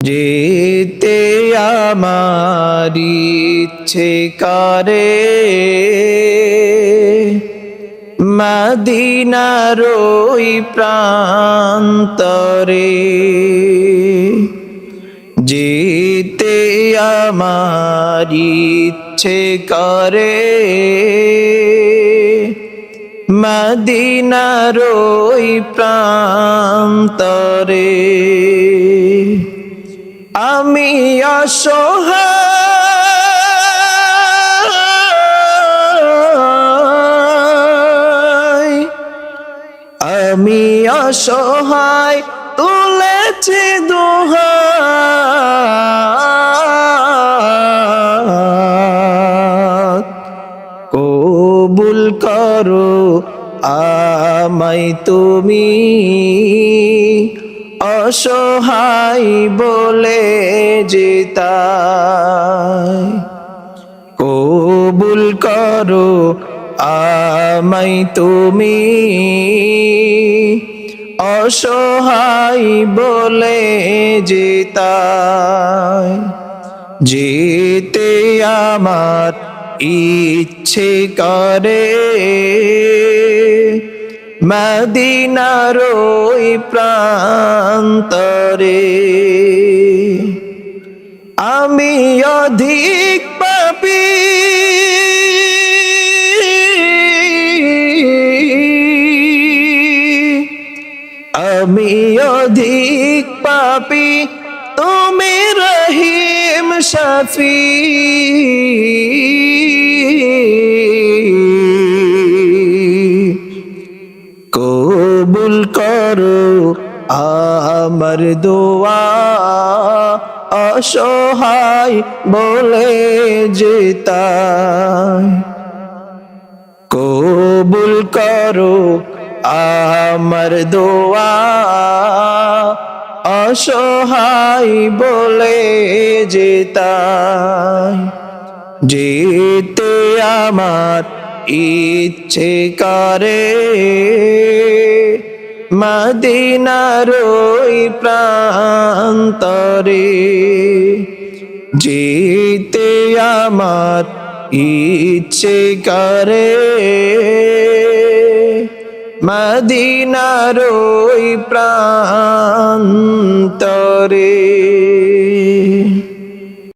যেতে আমার ইচ্ছে করে মদিনার ওই প্রান্তরে, যেতে আমার ইচ্ছে করে মদিনার ওই প্রান্তরে। আমি অসহায়, আমি অসহায় তুলেছি দুহাত, কবুল করো আমায় তুমি, অসহায় বলে যেতাই। কবুল করো আমায় তুমি, অসহায় বলে যেতাই। যেতে আমার ইচ্ছে করে মদিনার ওই প্রান্তরে। আমি অধিক পাপী, আমি অধিক পাপী, তুমি রহিম শফি। কবুল করো আমার দোয়া, অসহায় বলে যেতাই। কবুল করো আমার দোয়া, অসহায় বলে যেতাই। যেতে আমার ইচ্ছে করে মদিনার ওই প্রান্তরে, যেতে আমার ইচ্ছে করে মদিনার ওই প্রান্তরে।